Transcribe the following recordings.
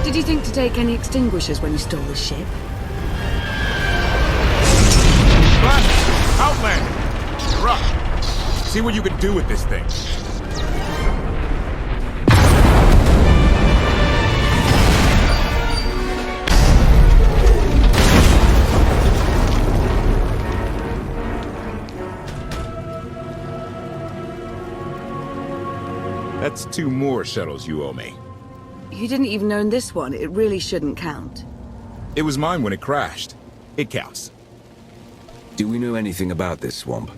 Did you think to take any extinguishers when you stole the ship? Outlander! You're up. See what you can do with this thing. That's 2 more shuttles you owe me. You didn't even own this one. It really shouldn't count. It was mine when it crashed. It counts. Do we know anything about this swamp?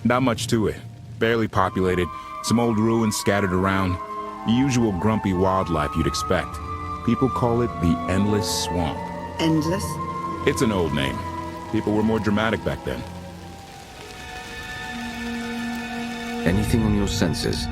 Not much to it. Barely populated, some old ruins scattered around. The usual grumpy wildlife you'd expect. People call it the Endless Swamp. Endless? It's an old name. People were more dramatic back then. Anything on your sensors?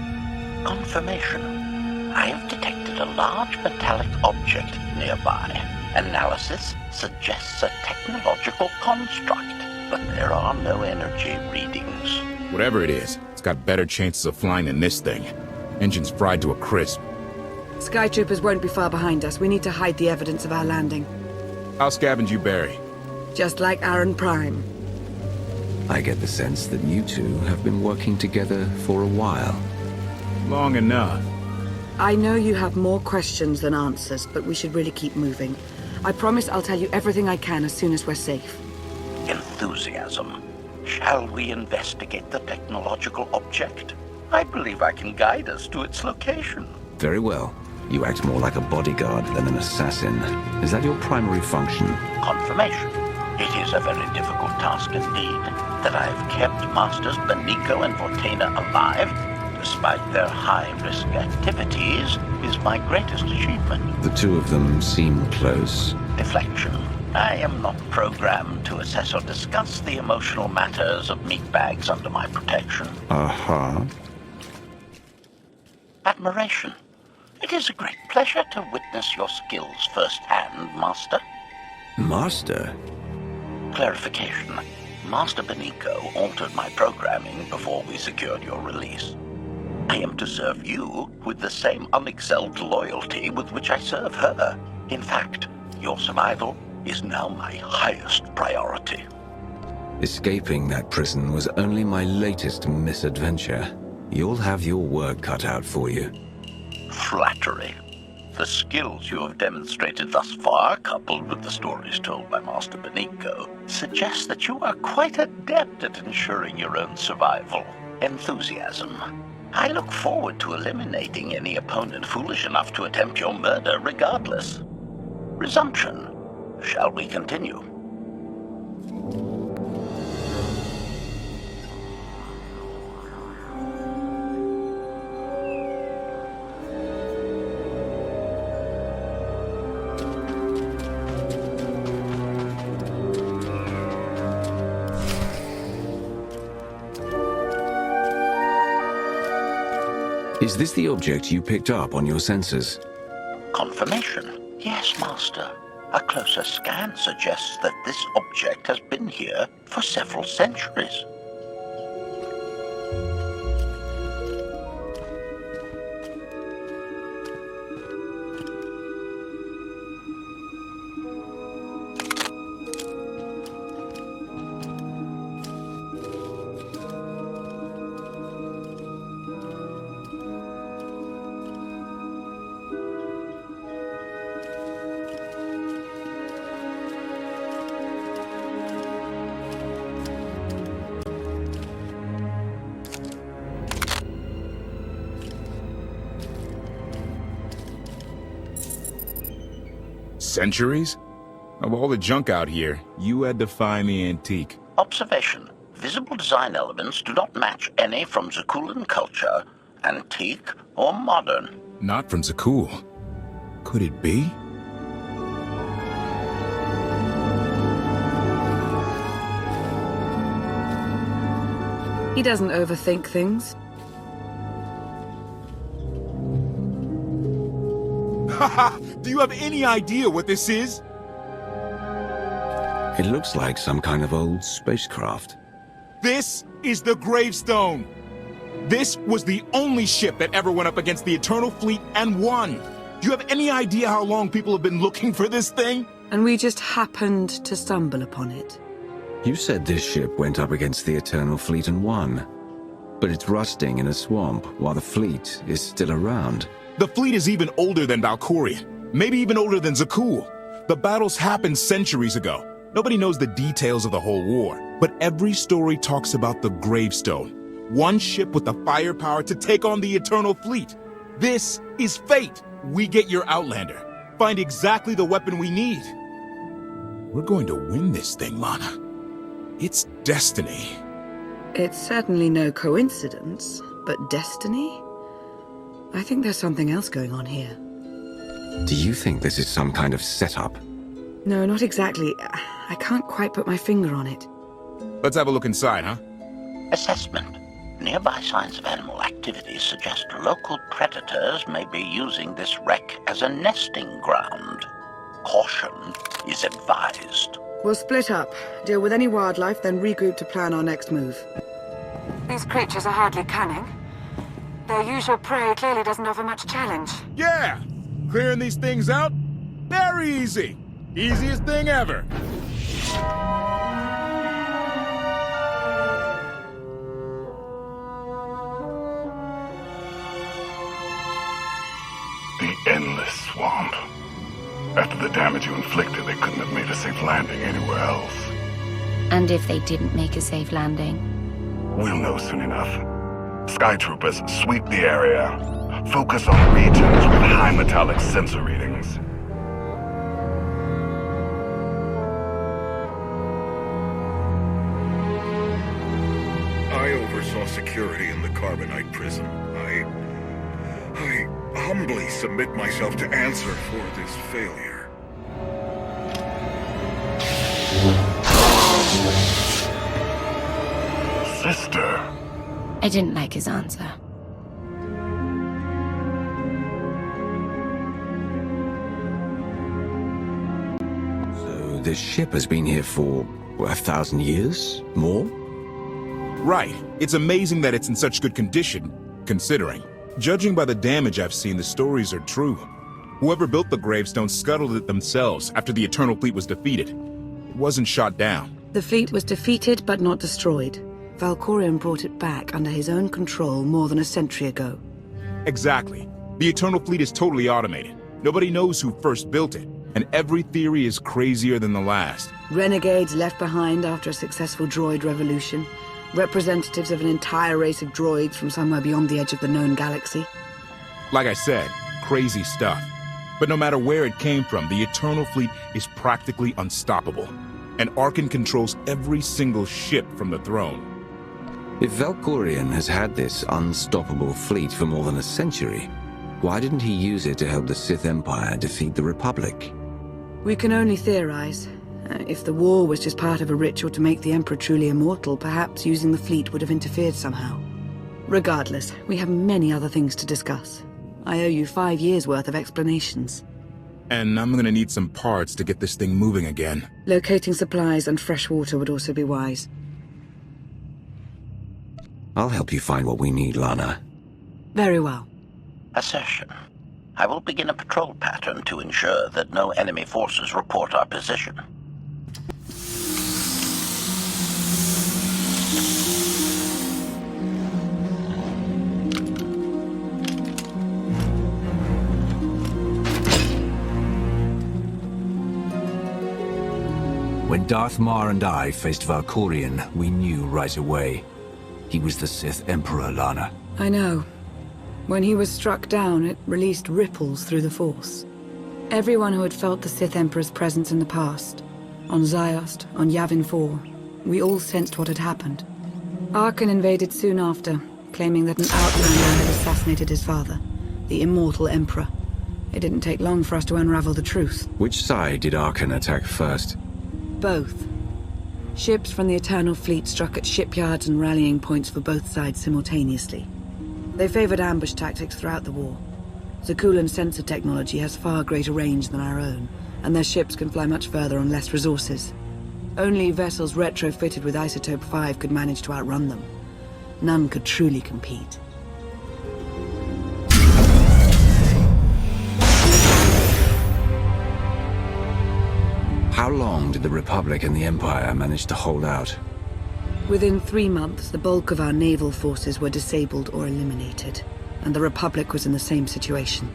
Confirmation. I have detected a large metallic object nearby. Analysis suggests a technological construct, but there are no energy readings. Whatever it is, it's got better chances of flying than this thing. Engines fried to a crisp. Sky troopers won't be far behind us. We need to hide the evidence of our landing. I'll scavenge you, Barry. Just like Aaron Prime. I get the sense that you two have been working together for a while. Long enough. I know you have more questions than answers, but we should really keep moving. I promise I'll tell you everything I can as soon as we're safe. Enthusiasm. Shall we investigate the technological object? I believe I can guide us to its location. Very well. You act more like a bodyguard than an assassin. Is that your primary function? Confirmation. It is a very difficult task indeed. That I have kept Masters Beniko and Vortana alive, despite their high-risk activities, is my greatest achievement. The two of them seem close. Deflection. I am not programmed to assess or discuss the emotional matters of meatbags under my protection. Uh-huh. Admiration. It is a great pleasure to witness your skills firsthand, Master. Master? Clarification. Master Beniko altered my programming before we secured your release. I am to serve you with the same unexcelled loyalty with which I serve her. In fact, your survival is now my highest priority. Escaping that prison was only my latest misadventure. You'll have your work cut out for you. Flattery. The skills you have demonstrated thus far, coupled with the stories told by Master Beniko, suggest that you are quite adept at ensuring your own survival. Enthusiasm. I look forward to eliminating any opponent foolish enough to attempt your murder regardless. Resumption. Shall we continue? Is this the object you picked up on your sensors? Confirmation. Yes, Master. A closer scan suggests that this object has been here for several centuries. Centuries? Of all the junk out here, you had to find the antique. Observation. Visible design elements do not match any from Zakuulan culture, antique or modern. Not from Zakuul. Could it be? He doesn't overthink things. Haha! Do you have any idea what this is? It looks like some kind of old spacecraft. This is the gravestone. This was the only ship that ever went up against the Eternal Fleet and won. Do you have any idea how long people have been looking for this thing? And we just happened to stumble upon it. You said this ship went up against the Eternal Fleet and won. But it's rusting in a swamp while the fleet is still around. The fleet is even older than Valkyrian. Maybe even older than Zakuul. The battles happened centuries ago. Nobody knows the details of the whole war. But every story talks about the Gravestone. One ship with the firepower to take on the Eternal Fleet. This is fate. We get your Outlander. Find exactly the weapon we need. We're going to win this thing, Lana. It's destiny. It's certainly no coincidence, but destiny? I think there's something else going on here. Do you think this is some kind of setup? No, not exactly. I can't quite put my finger on it. Let's have a look inside, huh? Assessment. Nearby signs of animal activity suggest local predators may be using this wreck as a nesting ground. Caution is advised. We'll split up, deal with any wildlife, then regroup to plan our next move. These creatures are hardly cunning. Their usual prey clearly doesn't offer much challenge. Yeah! Clearing these things out? Very easy! Easiest thing ever! The endless swamp. After the damage you inflicted, they couldn't have made a safe landing anywhere else. And if they didn't make a safe landing? We'll know soon enough. Skytroopers, sweep the area. Focus on regions with high metallic sensor readings. I oversaw security in the Carbonite prison. I humbly submit myself to answer for this failure. Sister. I didn't like his answer. So this ship has been here for 1,000 years? More? Right. It's amazing that it's in such good condition, considering. Judging by the damage I've seen, the stories are true. Whoever built the gravestone scuttled it themselves after the Eternal Fleet was defeated. It wasn't shot down. The fleet was defeated but not destroyed. Valkorion brought it back under his own control more than a century ago. Exactly. The Eternal Fleet is totally automated. Nobody knows who first built it, and every theory is crazier than the last. Renegades left behind after a successful droid revolution. Representatives of an entire race of droids from somewhere beyond the edge of the known galaxy. Like I said, crazy stuff. But no matter where it came from, the Eternal Fleet is practically unstoppable. And Arkan controls every single ship from the throne. If Valkorion has had this unstoppable fleet for more than a century, why didn't he use it to help the Sith Empire defeat the Republic? We can only theorize. If the war was just part of a ritual to make the Emperor truly immortal, perhaps using the fleet would have interfered somehow. Regardless, we have many other things to discuss. I owe you 5 years' worth of explanations. And I'm gonna need some parts to get this thing moving again. Locating supplies and fresh water would also be wise. I'll help you find what we need, Lana. Very well. Assertion. I will begin a patrol pattern to ensure that no enemy forces report our position. When Darth Mar and I faced Valkorion, we knew right away. He was the Sith Emperor, Lana. I know. When he was struck down, it released ripples through the Force. Everyone who had felt the Sith Emperor's presence in the past, on Ziost, on Yavin 4, we all sensed what had happened. Arkan invaded soon after, claiming that an Outlander had assassinated his father, the immortal Emperor. It didn't take long for us to unravel the truth. Which side did Arkan attack first? Both. Ships from the Eternal Fleet struck at shipyards and rallying points for both sides simultaneously. They favored ambush tactics throughout the war. Zakuulan sensor technology has far greater range than our own, and their ships can fly much further on less resources. Only vessels retrofitted with Isotope 5 could manage to outrun them. None could truly compete. long did the Republic and the Empire manage to hold out? Within 3 months, the bulk of our naval forces were disabled or eliminated, and the Republic was in the same situation.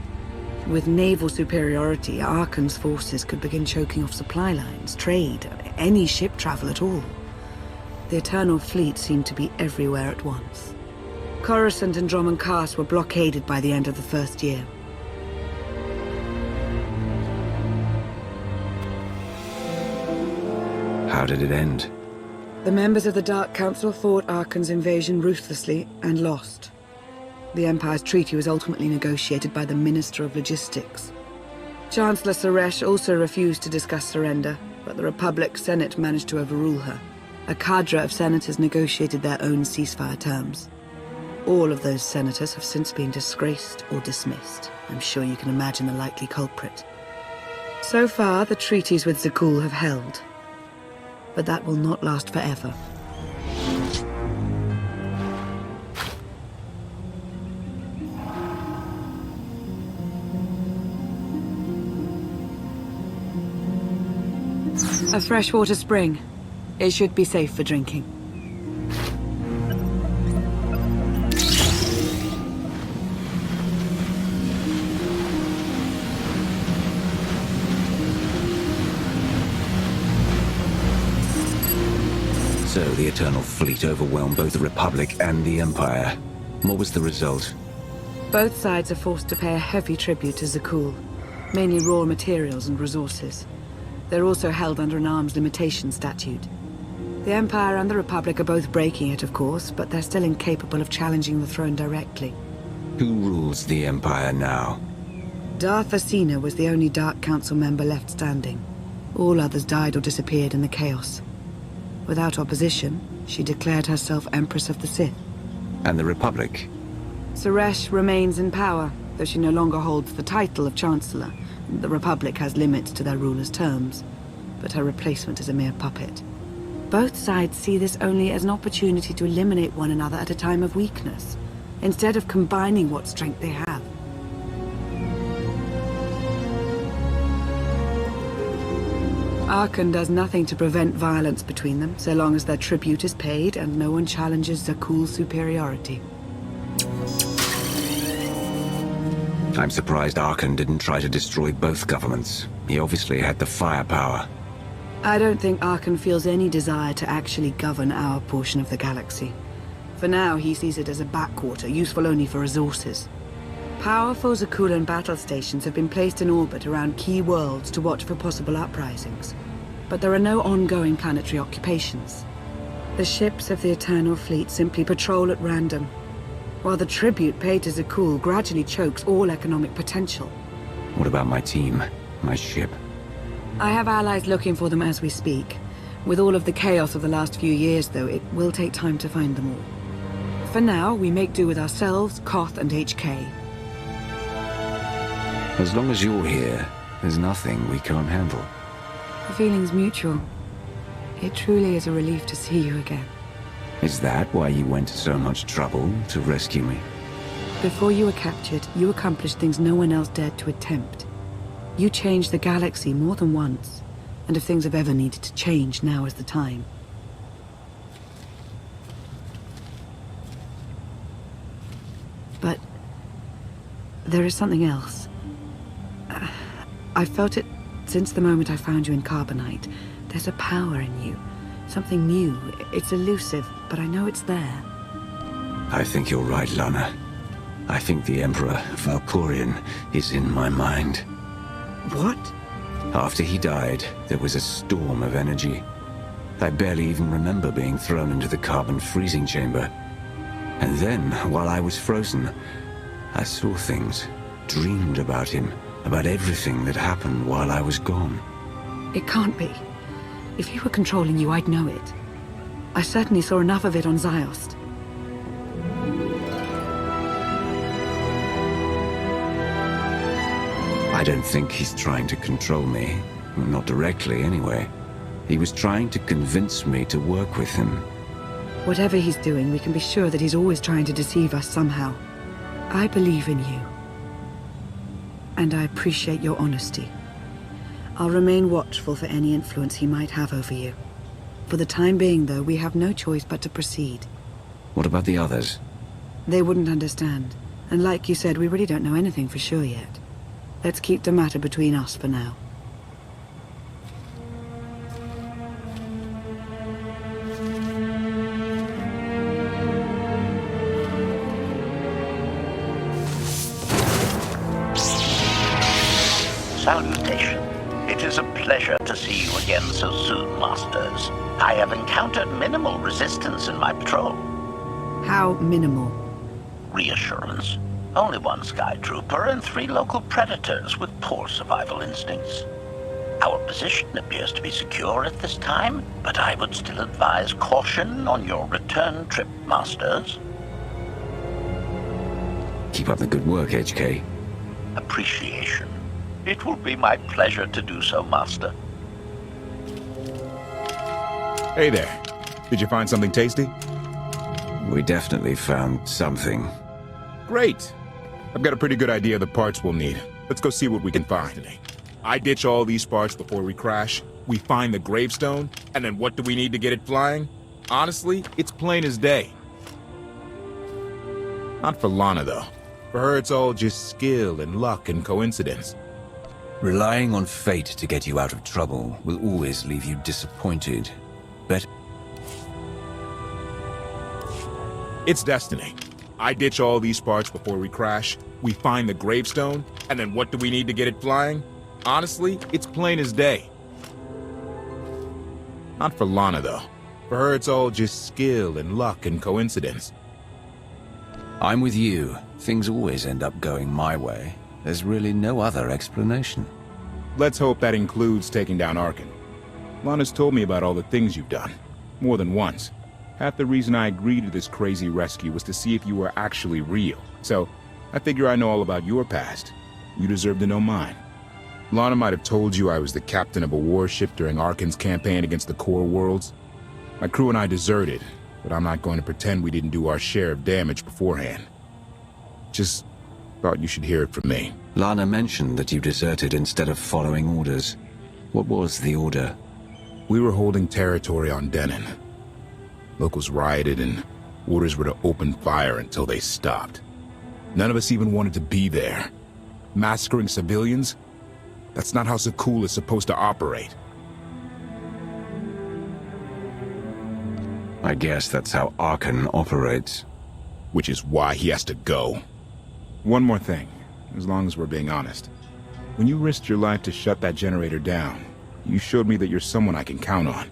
With naval superiority, Arcann's forces could begin choking off supply lines, trade, any ship travel at all. The Eternal Fleet seemed to be everywhere at once. Coruscant and Dromund Kaas were blockaded by the end of the first year. How did it end? The members of the Dark Council fought Arcann's invasion ruthlessly and lost. The Empire's treaty was ultimately negotiated by the Minister of Logistics. Chancellor Suresh also refused to discuss surrender, but the Republic Senate managed to overrule her. A cadre of senators negotiated their own ceasefire terms. All of those senators have since been disgraced or dismissed. I'm sure you can imagine the likely culprit. So far, the treaties with Zakuul have held. But that will not last forever. A freshwater spring. It should be safe for drinking. So the Eternal Fleet overwhelmed both the Republic and the Empire. What was the result? Both sides are forced to pay a heavy tribute to Zakuul, mainly raw materials and resources. They're also held under an arms limitation statute. The Empire and the Republic are both breaking it, of course, but they're still incapable of challenging the throne directly. Who rules the Empire now? Darth Asina was the only Dark Council member left standing. All others died or disappeared in the chaos. Without opposition, she declared herself Empress of the Sith. And the Republic? Suresh remains in power, though she no longer holds the title of Chancellor. The Republic has limits to their ruler's terms, but her replacement is a mere puppet. Both sides see this only as an opportunity to eliminate one another at a time of weakness, instead of combining what strength they have. Arcann does nothing to prevent violence between them, so long as their tribute is paid and no one challenges Zakuul's superiority. I'm surprised Arcann didn't try to destroy both governments. He obviously had the firepower. I don't think Arcann feels any desire to actually govern our portion of the galaxy. For now, he sees it as a backwater, useful only for resources. Powerful Zakuulan battle stations have been placed in orbit around key worlds to watch for possible uprisings. But there are no ongoing planetary occupations. The ships of the Eternal Fleet simply patrol at random, while the tribute paid to Zakuul gradually chokes all economic potential. What about my team? My ship? I have allies looking for them as we speak. With all of the chaos of the last few years, though, it will take time to find them all. For now, we make do with ourselves, Koth, and HK. As long as you're here, there's nothing we can't handle. The feeling's mutual. It truly is a relief to see you again. Is that why you went to so much trouble to rescue me? Before you were captured, you accomplished things no one else dared to attempt. You changed the galaxy more than once, and if things have ever needed to change, now is the time. But there is something else. I've felt it since the moment I found you in Carbonite. There's a power in you. Something new. It's elusive, but I know it's there. I think you're right, Lana. I think the Emperor Valkorion is in my mind. What? After he died, there was a storm of energy. I barely even remember being thrown into the carbon freezing chamber. And then, while I was frozen, I saw things, dreamed about him, about everything that happened while I was gone. It can't be. If he were controlling you, I'd know it. I certainly saw enough of it on Ziost. I don't think he's trying to control me. Not directly, anyway. He was trying to convince me to work with him. Whatever he's doing, we can be sure that he's always trying to deceive us somehow. I believe in you. And I appreciate your honesty. I'll remain watchful for any influence he might have over you. For the time being, though, we have no choice but to proceed. What about the others? They wouldn't understand. And like you said, we really don't know anything for sure yet. Let's keep the matter between us for now. Salutation. It is a pleasure to see you again so soon, Masters. I have encountered minimal resistance in my patrol. How minimal? Reassurance. Only one Sky Trooper and 3 local predators with poor survival instincts. Our position appears to be secure at this time, but I would still advise caution on your return trip, Masters. Keep up the good work, HK. Appreciation. It will be my pleasure to do so, Master. Hey there. Did you find something tasty? We definitely found something. Great. I've got a pretty good idea of the parts we'll need. Let's go see what we can find. I ditch all these parts before we crash. We find the gravestone, and then what do we need to get it flying? Honestly, it's plain as day. Not for Lana, though. For her, it's all just skill and luck and coincidence. Relying on fate to get you out of trouble will always leave you disappointed. Better. It's destiny. I ditch all these parts before we crash. We find the gravestone, and then what do we need to get it flying? Honestly, it's plain as day. Not for Lana, though. For her, it's all just skill and luck and coincidence. I'm with you. Things always end up going my way. There's really no other explanation. Let's hope that includes taking down Arkan. Lana's told me about all the things you've done. More than once. Half the reason I agreed to this crazy rescue was to see if you were actually real. So, I figure I know all about your past. You deserve to know mine. Lana might have told you I was the captain of a warship during Arkan's campaign against the core worlds. My crew and I deserted, but I'm not going to pretend we didn't do our share of damage beforehand. Just thought you should hear it from me. Lana mentioned that you deserted instead of following orders. What was the order? We were holding territory on Denon. Locals rioted and orders were to open fire until they stopped. None of us even wanted to be there. Massacring civilians? That's not how Zakuul is supposed to operate. I guess that's how Arkan operates. Which is why he has to go. One more thing, as long as we're being honest. When you risked your life to shut that generator down, you showed me that you're someone I can count on.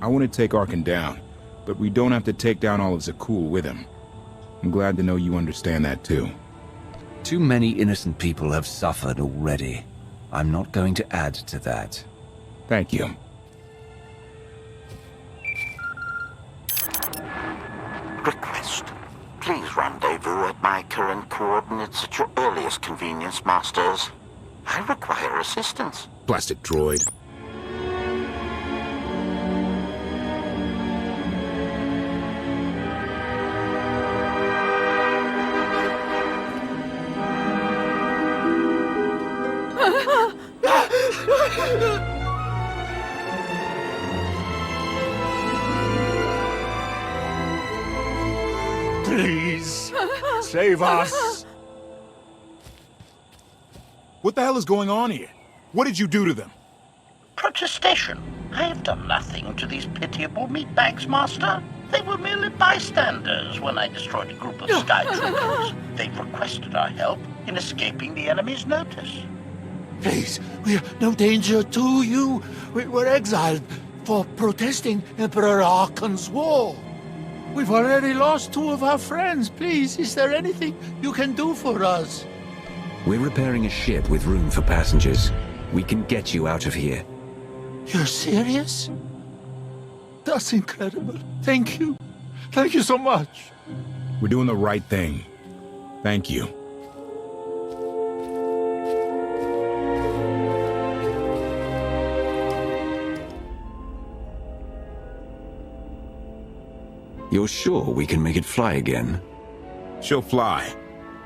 I want to take Arkan down, but we don't have to take down all of Zakuul with him. I'm glad to know you understand that too. Too many innocent people have suffered already. I'm not going to add to that. Thank you. Request. Please rendezvous at my current coordinates at your earliest convenience, Masters. I require assistance. Plastic droid. Please, save us. What the hell is going on here? What did you do to them? Protestation. I have done nothing to these pitiable meatbags, Master. They were merely bystanders when I destroyed a group of Sky Troopers. They requested our help in escaping the enemy's notice. Please, we are no danger to you. We were exiled for protesting Emperor Arkan's war. We've already lost 2 of our friends. Please, is there anything you can do for us? We're repairing a ship with room for passengers. We can get you out of here. You're serious? That's incredible. Thank you. Thank you so much. We're doing the right thing. Thank you. You're sure we can make it fly again? She'll fly.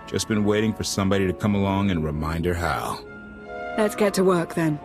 Just been waiting for somebody to come along and remind her how. Let's get to work then.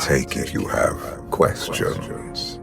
take it you have questions.